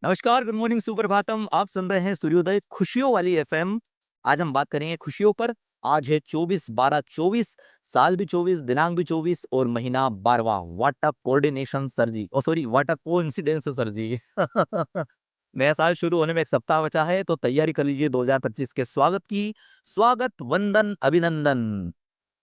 नमस्कार, good morning, Suprabhatam. आप सुन रहे हैं सूर्योदय खुशियों वाली एफएम। आज हम बात करेंगे खुशियों पर। आज है 24/12/24, साल भी 24, दिनांक भी 24 और महीना 12वां। What a coordination sir ji, oh sorry, what a coincidence sir ji. नया साल शुरू होने में एक सप्ताह बचा है, तो तैयारी कर लीजिए 2025 के स्वागत की। स्वागत, वंदन, अभिनंदन।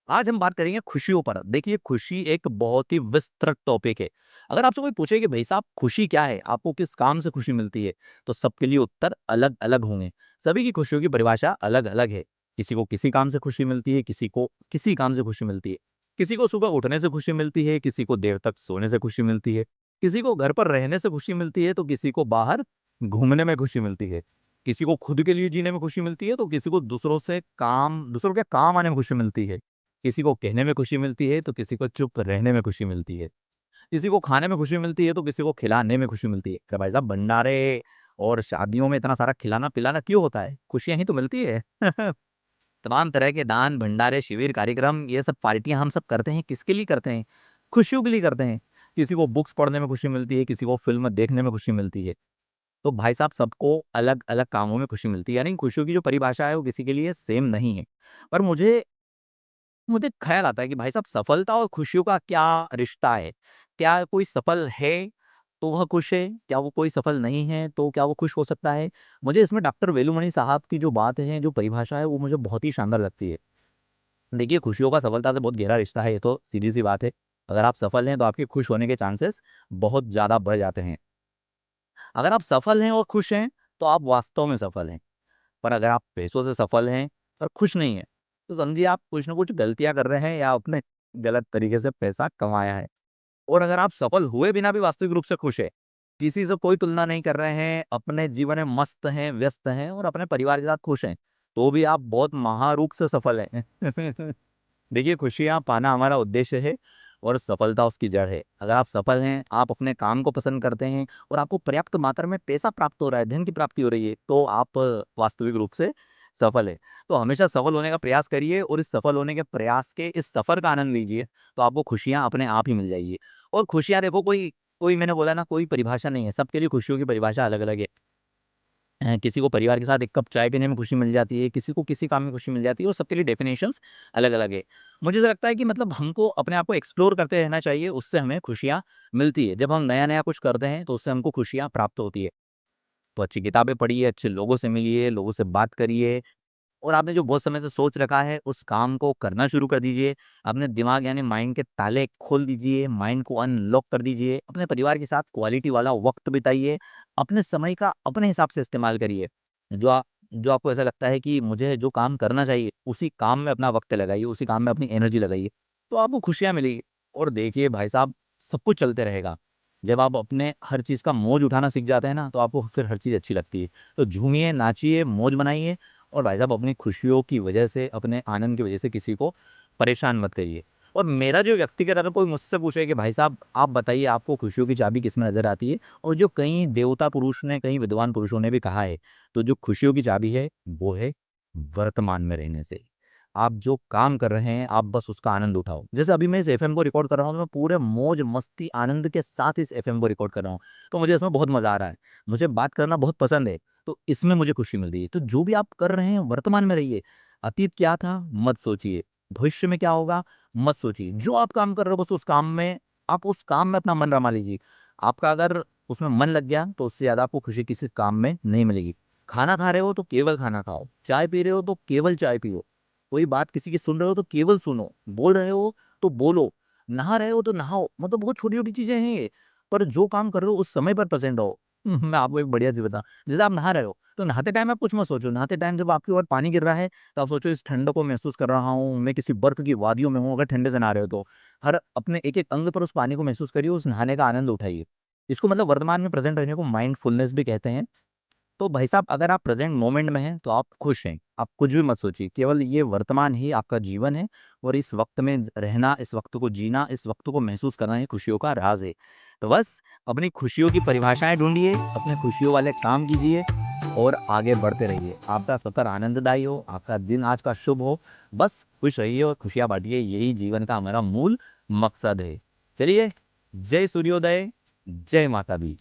आज हम बात करेंगे खुशियों पर। देखिए, खुशी एक बहुत ही विस्तृत टॉपिक है। अगर आपसे कोई पूछे कि भाई साहब खुशी क्या है, आपको किस काम से खुशी मिलती है, तो सबके लिए उत्तर अलग-अलग होंगे। सभी की खुशियों की परिभाषा अलग-अलग है। किसी को किसी काम से खुशी मिलती है, किसी को किसी काम से खुशी मिलती है। किसी को सुबह उठने से खुशी मिलती है, किसी को देर तक सोने से खुशी मिलती है। किसी को घर पर रहने से खुशी मिलती है, तो किसी को बाहर घूमने में खुशी मिलती है। किसी को खुद के लिए जीने में खुशी मिलती है, तो किसी को दूसरों के काम आने में खुशी मिलती है। किसी को कहने में खुशी मिलती है, तो किसी को चुप रहने में खुशी मिलती है। किसी को खाने में खुशी मिलती है, तो किसी को खिलाने में खुशी मिलती है। क्या भाई साहब, भंडारे और शादियों में इतना सारा खिलाना-पिलाना क्यों होता है? खुशियाँ ही तो मिलती है। तमाम तरह के दान, भंडारे, शिविर, कार्यक्रम, ये सब पार्टियाँ हम सब करते हैं, किसके लिए करते हैं? खुशियों के लिए करते हैं। किसी को बुक्स पढ़ने में खुशी मिलती है, किसी को फ़िल्म देखने में खुशी मिलती है। तो भाई साहब, सबको अलग-अलग कामों में खुशी मिलती है। यानी खुशियों की जो परिभाषा है, वो किसी के लिए सेम नहीं है। पर मुझे मुझे ख़्याल आता है कि भाई साहब, सफलता और खुशियों का क्या रिश्ता है? क्या कोई सफल है, तो वह खुश है? क्या वो कोई सफल नहीं है, तो क्या वो खुश हो सकता है? मुझे इसमें डॉक्टर वेलुमणि साहब की जो बात है, जो परिभाषा है, वो मुझे बहुत ही शानदार लगती है। देखिए, खुशियों का सफलता से बहुत गहरा रिश्ता है, ये तो सीधी-सी बात है। अगर आप सफल हैं, तो आपके खुश होने के चांसेस बहुत ज़्यादा बढ़ जाते हैं। अगर आप सफल हैं और खुश हैं, तो आप वास्तव में सफल हैं। पर अगर आप पैसों से सफल हैं और खुश नहीं हैं, तो समझिए आप कुछ न कुछ गलतियाँ कर रहे हैं या आपने गलत तरीके से पैसा कमाया है। और अगर आप सफल हुए बिना भी वास्तविक रूप से खुश हैं, किसी से कोई तुलना नहीं कर रहे हैं, अपने जीवन में मस्त हैं, व्यस्त हैं और अपने परिवार के साथ खुश हैं, तो भी आप बहुत महारूप से सफल हैं। देखिए, खुशियाँ पाना हमारा उद्देश्य है और सफलता उसकी जड़ है। अगर आप सफल हैं, आप अपने काम को पसंद करते हैं और आपको पर्याप्त मात्रा में पैसा प्राप्त हो रहा है, धन की प्राप्ति हो रही है, तो आप वास्तविक रूप से सफल हैं। तो हमेशा सफल होने का प्रयास करिए और इस सफल होने के प्रयास के इस सफ़र का आनंद लीजिए, तो आपको खुशियाँ अपने आप ही मिल जाएगी। और खुशियाँ देखो, कोई कोई मैंने बोला ना, कोई परिभाषा नहीं है, सबके लिए खुशियों की परिभाषा अलग-अलग है। किसी को परिवार के साथ 1 कप चाय पीने में खुशी मिल जाती है, किसी को किसी काम में खुशी मिल जाती है और सबके लिए डेफ़िनेशंस अलग-अलग है। मुझे तो लगता है कि मतलब हमको अपने आप को एक्सप्लोर करते रहना चाहिए, उससे हमें खुशियाँ मिलती है। जब हम नया-नया कुछ करते हैं, तो उससे हमको खुशियाँ प्राप्त होती है। तो अच्छी किताबें पढ़िए, अच्छे लोगों से मिलिए, लोगों से बात करिए और आपने जो बहुत समय से सोच रखा है, उस काम को करना शुरू कर दीजिए। अपने दिमाग यानी माइंड के ताले खोल दीजिए, माइंड को अनलॉक कर दीजिए। अपने परिवार के साथ क्वालिटी वाला वक़्त बिताइए। अपने समय का अपने हिसाब से इस्तेमाल करिए। जो आपको ऐसा लगता है कि मुझे जो काम करना चाहिए, उसी काम में अपना वक़्त लगाइए, उसी काम में अपनी एनर्जी लगाइए, तो आपको खुशियाँ मिलेगी। और देखिए भाई साहब, सब कुछ चलते रहेगा। जब आप अपने हर चीज़ का मौज उठाना सीख जाते हैं ना, तो आपको फिर हर चीज़ अच्छी लगती है। तो झूमिए, नाचिए, मौज बनाइए और भाई साहब, अपनी खुशियों की वजह से, अपने आनंद की वजह से किसी को परेशान मत करिए। और मेरा जो व्यक्तिगत, अगर कोई मुझसे पूछे कि भाई साहब आप बताइए, आपको खुशियों की चाबी किसमें नज़र आती है? और जो कई देवता पुरुष ने, कई विद्वान पुरुषों ने भी कहा है, तो जो खुशियों की चाबी है, वो है वर्तमान में रहने से। आप जो काम कर रहे हैं, आप बस उसका आनंद उठाओ। जैसे अभी मैं इस एफ़एम को रिकॉर्ड कर रहा हूँ, तो मैं पूरे मौज, मस्ती, आनंद के साथ इस एफ़एम को रिकॉर्ड कर रहा हूँ। तो मुझे इसमें बहुत मज़ा आ रहा है। मुझे बात करना बहुत पसंद है। तो इसमें मुझे खुशी मिल रही है। तो जो भी आप कर रहे हैं, वर्तमान में रहिए। अतीत क्या था, मत सोचिए। भविष्य में क्या होगा, मत सोचिए। जो आप काम कर रहे हो, बस उस काम में अपना मन रमा लीजिए। आपका अगर उसमें मन लग गया, तो उससे ज़्यादा आपको खुशी किसी काम में नहीं मिलेगी। खाना खा रहे हो, तो केवल खाना खाओ। चाय पी रहे हो, तो केवल चाय पियो। कोई बात किसी की सुन रहे हो, तो केवल सुनो। बोल रहे हो, तो बोलो। नहा रहे हो, तो नहाओ। मतलब बहुत छोटी-छोटी चीज़ें हैं ये। पर जो काम कर रहे हो, उस समय पर प्रेज़ेंट रहो। मैं आपको एक बढ़िया चीज़ बताऊँ, जैसे आप नहा रहे हो, तो नहाते टाइम आप कुछ मत सोचो। नहाते टाइम जब आपके ऊपर पानी गिर रहा है, तो आप सोचो इस ठंड को महसूस कर रहा हूँ, मैं किसी बर्फ़ की वादियों में हूँ, अगर ठंडे से नहा रहे हो तो। हर अपने एक-एक अंग पर उस पानी को महसूस करिए, उस नहाने का आनंद उठाइए। इसको मतलब वर्तमान में प्रेज़ेंट रहने को माइंडफुलनेस भी कहते हैं। तो भाई साहब, अगर आप प्रेज़ेंट मोमेंट में हैं, तो आप खुश हैं। आप कुछ भी मत सोचिए, केवल ये वर्तमान ही आपका जीवन है और इस वक़्त में रहना, इस वक़्त को जीना, इस वक़्त को महसूस करना ही खुशियों का राज़ है। तो बस अपनी खुशियों की परिभाषाएँ ढूँढिए, अपने खुशियों वाले काम कीजिए और आगे बढ़ते रहिए। आपका सफ़र आनंददायी हो, आपका दिन आज का शुभ हो। बस खुश रहिए और खुशियाँ बाँटिए, यही जीवन का हमारा मूल मकसद है। चलिए, जय सूर्योदय, जय माता दी।